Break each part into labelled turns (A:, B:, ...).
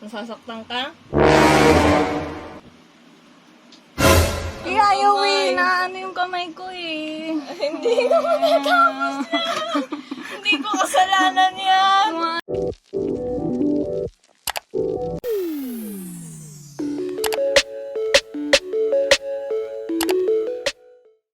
A: Nasasaktan ka?
B: Ayaw eh, na ano yung kamay ko eh.
A: Hindi ko matatapos yan. Hindi ko kasalanan yan.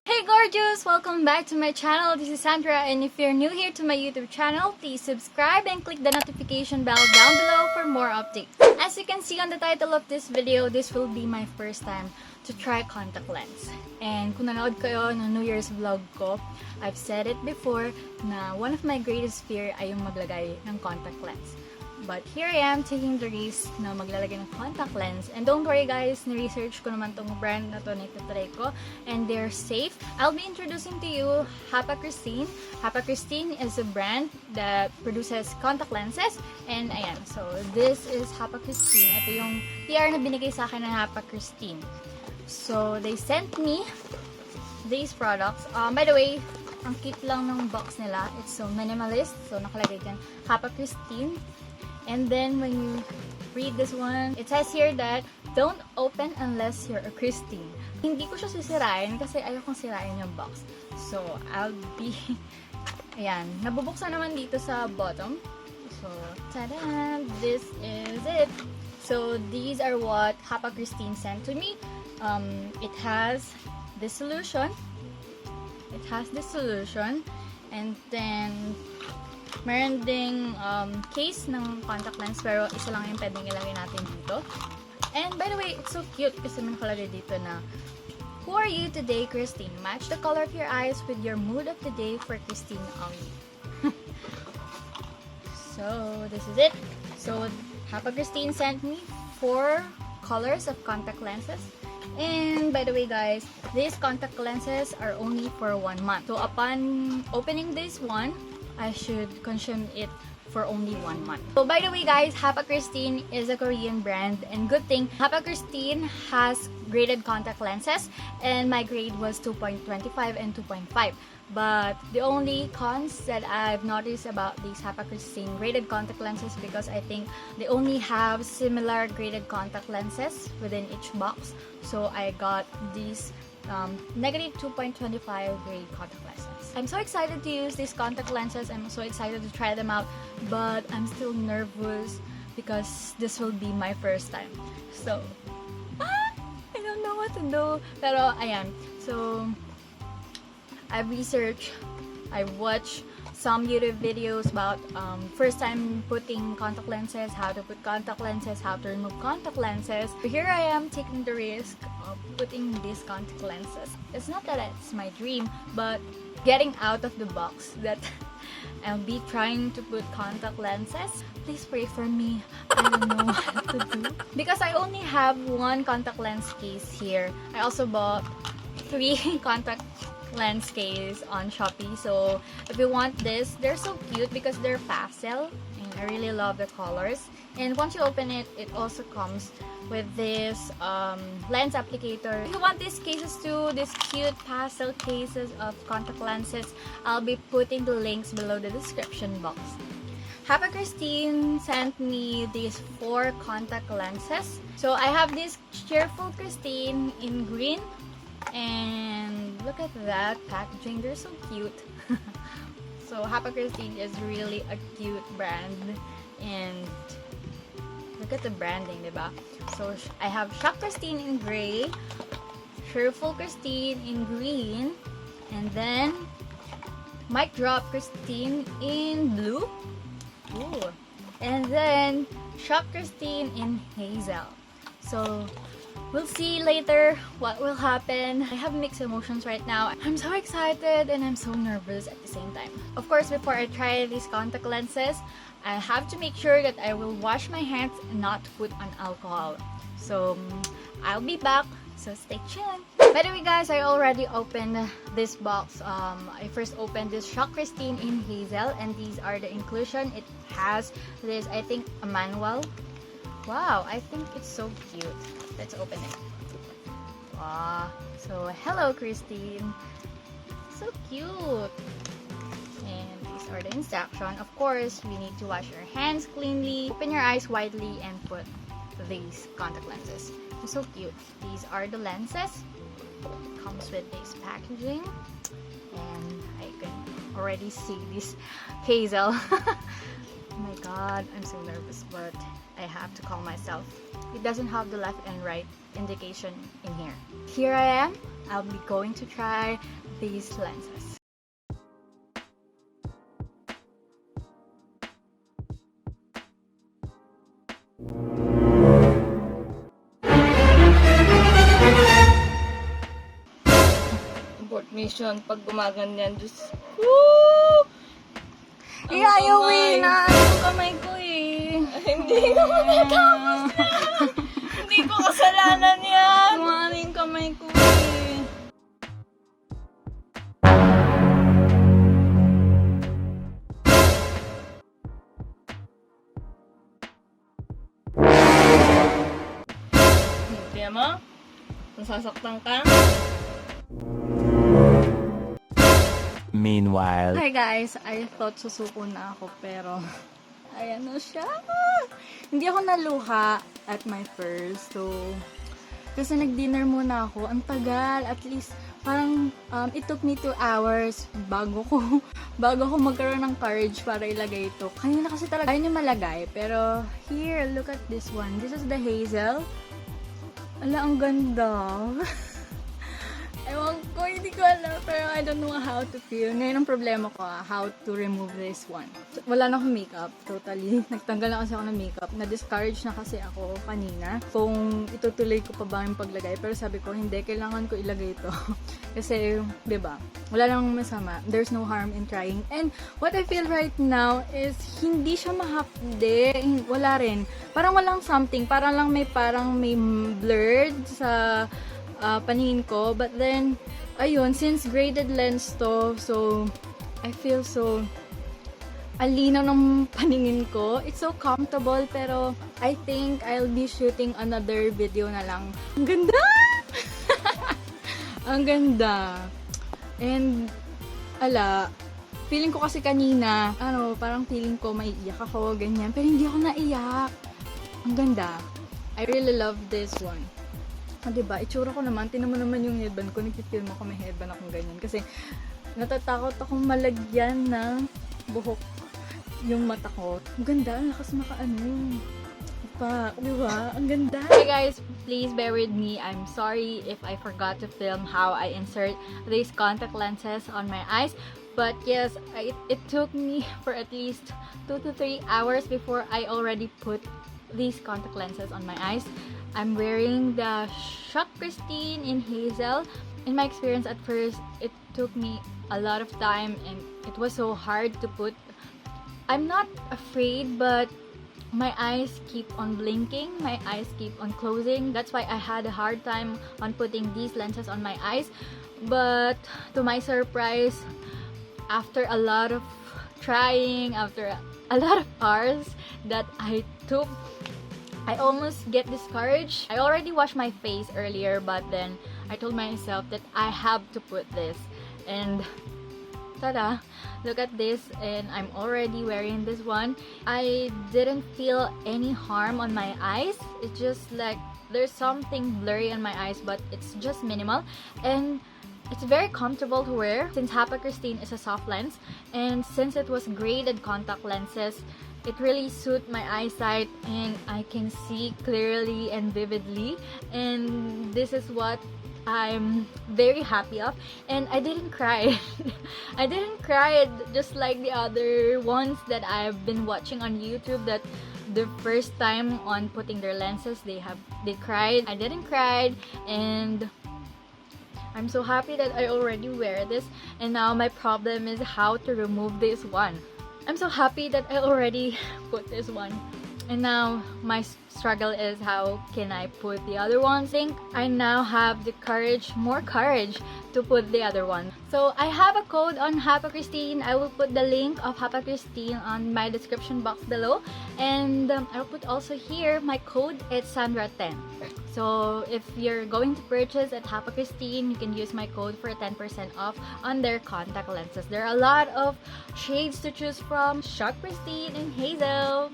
B: Hey gorgeous! Welcome back to my channel. This is Xandra, and if you're new here to my YouTube channel, please subscribe and click the notification bell down below for more updates. As you can see on the title of this video, this will be my first time to try contact lens. And kung nanood kayo ng New Year's vlog ko, I've said it before na one of my greatest fear ay yung maglagay ng contact lens. But here I am taking the risk na maglalagay ng contact lens. And don't worry guys, ni-research ko naman tong brand na to na itatry ko. And they're safe. I'll be introducing to you Hapa Kristin. Hapa Kristin is a brand that produces contact lenses. And ayan, so this is Hapa Kristin. Ito yung PR na binigay sa akin ng Hapa Kristin. So they sent me these products. By the way, ang cute lang ng box nila. It's so minimalist. So nakalagay dyan Hapa Kristin. And then when you read this one, it says here that don't open unless you're a Kristin. Hindi ko siya sisirain kasi ayokong sirain yung box. So I'll be, ayan, nabubuksan naman dito sa bottom. So, tada! This is it. So these are what Hapa Kristin sent to me. It has this solution. It has this solution. And then meron ding case ng contact lens, pero isa lang yung pwedeng ilagay natin dito. And by the way, it's so cute kasi may nakalagay dito na, who are you today, Kristin? Match the color of your eyes with your mood of the day for Kristin only. So, this is it. So, Hapa Kristin sent me 4 colors of contact lenses. And by the way guys, these contact lenses are only for 1 month. So, upon opening this one, I should consume it for only 1 month. So by the way guys, Hapa Kristin is a Korean brand, and good thing, Hapa Kristin has graded contact lenses, and my grade was 2.25 and 2.5. But the only cons that I've noticed about these Hapa Kristin graded contact lenses, because I think they only have similar graded contact lenses within each box. So I got these negative 2.25 grade contact lenses. I'm so excited to use these contact lenses. I'm so excited to try them out, but I'm still nervous because this will be my first time. So, I don't know what to do. Pero, ayan. So, I researched, I watched some YouTube videos about first time putting contact lenses, how to put contact lenses, how to remove contact lenses. Here I am taking the risk of putting these contact lenses. It's not that it's my dream, but getting out of the box that I'll be trying to put contact lenses. Please pray for me. I don't know what to do. Because I only have 1 contact lens case here. I also bought 3 contact lens case on Shopee. So if you want this, they're so cute because they're pastel, and I really love the colors. And once you open it, it also comes with this lens applicator. If you want these cases too, these cute pastel cases of contact lenses, I'll be putting the links below the description box. Hapa Kristin sent me these 4 contact lenses. So I have this cheerful Kristin in green. And look at that packaging, they're so cute. So Hapa Kristin is really a cute brand, and look at the branding, diba? So I have Shock Kristin in gray, Cheerful Kristin in green, and then Mic Drop Kristin in blue. Ooh. And then Shock Kristin in hazel. So we'll see later what will happen. I have mixed emotions right now. I'm so excited and I'm so nervous at the same time. Of course, before I try these contact lenses, I have to make sure that I will wash my hands and not put on alcohol. So I'll be back, so stay tuned. By the way guys, I already opened this box. I first opened this Shock Kristin in hazel, and these are the inclusion. It has this, I think, a manual. Wow, I think it's so cute. Let's open it. Wow. So, hello Kristin. So cute. And these are the instructions. Of course, we need to wash your hands cleanly, open your eyes widely, and put these contact lenses. They're so cute. These are the lenses. It comes with this packaging, and I can already see this hazel. Oh my god, I'm so nervous, but I have to calm myself. It doesn't have the left and right indication in here. Here I am. I'll be going to try these lenses.
A: Abort mission pag gumaganyan. Diyos. Woo!
B: Iayawin na yung kamay ko eh.
A: Hindi ko matatapos yan. Hindi ko kasalanan yan.
B: Kumana yung kamay ko eh.
A: Hindi mo? Nasasaktan ka?
C: Meanwhile,
B: Hi guys, I thought susuko na ako pero ayan na siya. Hindi ako naluha at my first. So, kasi nag-dinner muna ako. Ang tagal. At least, parang it took me 2 hours bago ko magkaroon ng courage para ilagay ito. Kanina kasi talaga ayun yung malagay. Pero, here, look at this one. This is the hazel. Ala, ang ganda. Ewan ko, hindi ko alam. Pero I don't know how to feel. Ngayon ang problema ko, how to remove this one. So, wala na akong makeup. Totally. Nagtanggal na kasi ako ng makeup. Na-discourage na kasi ako kanina kung itutuloy ko pa ba yung paglagay. Pero sabi ko, hindi. Kailangan ko ilagay ito. Kasi, diba? Wala lang masama. There's no harm in trying. And what I feel right now is hindi siya mahapde. Wala rin. Parang walang something. Parang may blurred sa paningin ko. But then, ayun, since graded lens to, so, I feel so, alinaw ng paningin ko. It's so comfortable, pero I think I'll be shooting another video na lang. Ang ganda! Ang ganda. And, feeling ko kasi kanina, parang feeling ko maiiyak ako, ganyan. Pero hindi ako naiyak. Ang ganda. I really love this one. Diba? Itsura ko naman. Tinan mo naman yung headband ko. Nagpipilm ako may headband akong ganyan. Kasi natatakot akong malagyan ng buhok yung mata ko. Ang ganda. Lakas makaano. Diba? Ang ganda. Hey guys, please bear with me. I'm sorry if I forgot to film how I insert these contact lenses on my eyes. But yes, it took me for at least 2 to 3 hours before I already put these contact lenses on my eyes. I'm wearing the Hapa Kristin in hazel. In my experience at first, it took me a lot of time and it was so hard to put. I'm not afraid, but my eyes keep on blinking, my eyes keep on closing. That's why I had a hard time on putting these lenses on my eyes. But to my surprise, after a lot of trying, after a lot of hours that I took, I almost get discouraged. I already washed my face earlier, but then I told myself that I have to put this. And tada! Look at this, and I'm already wearing this one. I didn't feel any harm on my eyes. It's just like there's something blurry on my eyes, but it's just minimal. And it's very comfortable to wear since Hapa Kristin is a soft lens. And since it was graded contact lenses, it really suits my eyesight and I can see clearly and vividly. And this is what I'm very happy of. And I didn't cry. I didn't cry just like the other ones that I've been watching on YouTube that the first time on putting their lenses they cried. I didn't cry, and I'm so happy that I already wear this. And now my problem is how to remove this one. I'm so happy that I already put this one. And now my struggle is how can I put the other one. I think I now have the courage, more courage to put the other one. So I have a code on Hapa Kristin. I will put the link of Hapa Kristin on my description box below. And I'll put also here my code. It's Xandra10. So if you're going to purchase at Hapa Kristin, you can use my code for 10% off on their contact lenses. There are a lot of shades to choose from. Hapa Kristin and Hazel.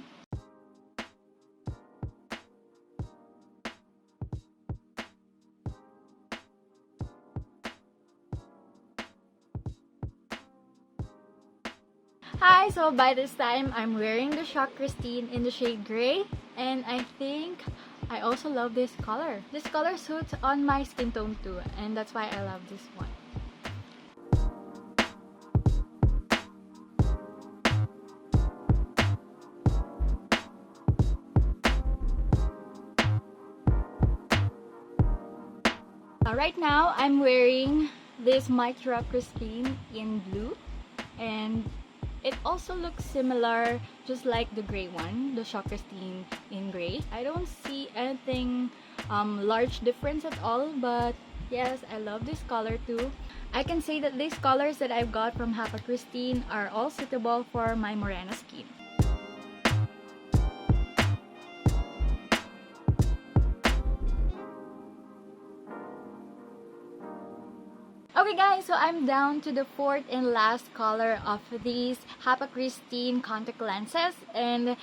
B: Hi, so by this time, I'm wearing the Hapa Kristin in the shade gray, and I think I also love this color. This color suits on my skin tone too, and that's why I love this one. Right now, I'm wearing this Hapa Kristin in blue, and it also looks similar, just like the gray one, the Hapa Kristin in gray. I don't see anything large difference at all, but yes, I love this color too. I can say that these colors that I've got from Hapa Kristin are all suitable for my morena skin. Okay guys, so I'm down to the fourth and last color of these Hapa Kristin contact lenses, and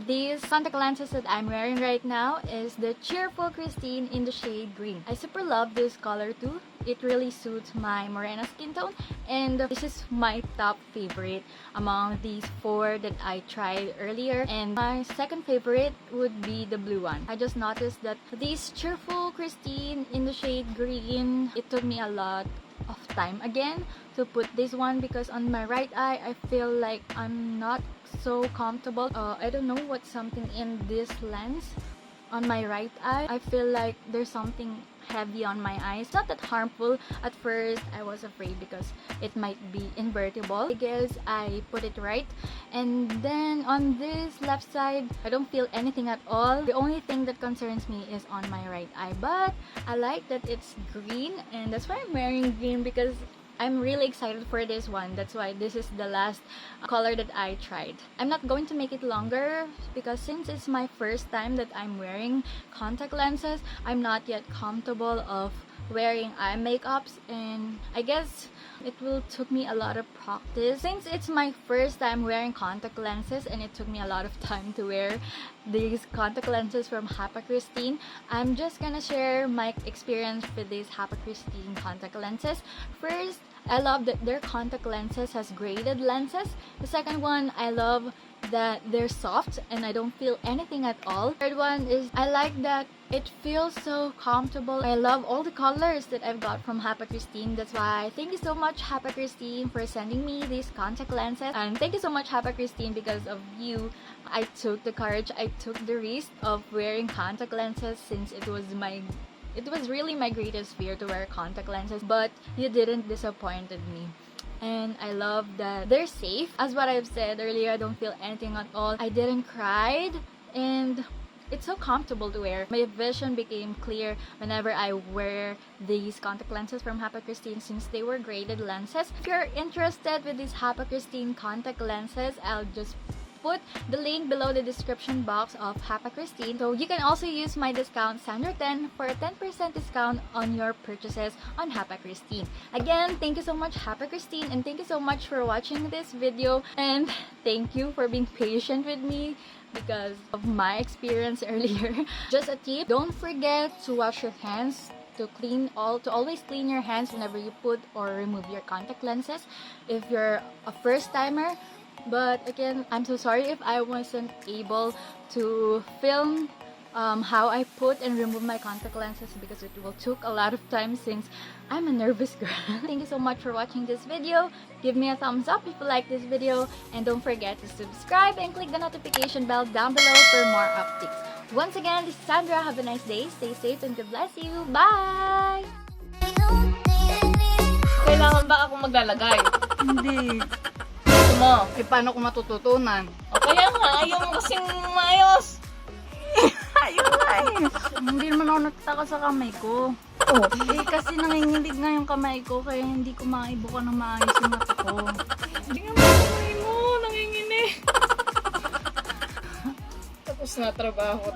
B: these contact lenses that I'm wearing right now is the Cheerful Kristin in the shade green. I super love this color too. It really suits my morena skin tone, and this is my top favorite among these four that I tried earlier. And my second favorite would be the blue one. I just noticed that this Cheerful Kristin in the shade green, it took me a lot of time again to put this one, because on my right eye I feel like I'm not so comfortable. I don't know what's something in this lens on my right eye. I feel like there's something heavy on my eyes. It's not that harmful. At first I was afraid because it might be invertible. I guess I put it right, and then on this left side I don't feel anything at all. The only thing that concerns me is on my right eye, but I like that it's green, and that's why I'm wearing green, because I'm really excited for this one. That's why this is the last color that I tried. I'm not going to make it longer because since it's my first time that I'm wearing contact lenses, I'm not yet comfortable of wearing eye makeups, and I guess it will took me a lot of practice. Since it's my first time wearing contact lenses and it took me a lot of time to wear these contact lenses from Hapa Kristin, I'm just gonna share my experience with these Hapa Kristin contact lenses. First, I love that their contact lenses has graded lenses. The second one, I love that they're soft and I don't feel anything at all. Third one is I like that it feels so comfortable. I love all the colors that I've got from Hapa Kristin. That's why thank you so much Hapa Kristin for sending me these contact lenses, and thank you so much Hapa Kristin, because of you I took the courage, I took the risk of wearing contact lenses, since it was really my greatest fear to wear contact lenses, but you didn't disappointed me. And I love that they're safe. As what I've said earlier, I don't feel anything at all. I didn't cry, and it's so comfortable to wear. My vision became clear whenever I wear these contact lenses from Hapa Kristin, since they were graded lenses. If you're interested with these Hapa Kristin contact lenses, I'll just put the link below the description box of Hapa Kristin. So you can also use my discount Xandra10 for a 10% discount on your purchases on Hapa Kristin. Again, thank you so much Hapa Kristin, and thank you so much for watching this video, and thank you for being patient with me because of my experience earlier. Just a tip, don't forget to wash your hands, to always clean your hands whenever you put or remove your contact lenses if you're a first timer. But again, I'm so sorry if I wasn't able to film how I put and remove my contact lenses, because it will took a lot of time since I'm a nervous girl. Thank you so much for watching this video. Give me a thumbs up if you like this video, and don't forget to subscribe and click the notification bell down below for more updates. Once again, this is Xandra. Have a nice day, stay safe, and God bless you. Bye!
A: Kailangan ba akong maglalagay?
C: Hindi.
A: Gusto mo?
C: Eh, paano ko matututunan?
A: O kaya nga, ayaw mo kasing maayos.
B: Nice!
C: Hindi naman ako nagtaka sa kamay ko.
B: Oh,
C: Eh, kasi nanginginig nga yung kamay ko, kaya hindi ko maibuka ng maayos yung mata ko.
A: Tingnan mo ang kamay mo, nanginginig. Tapos na trabaho.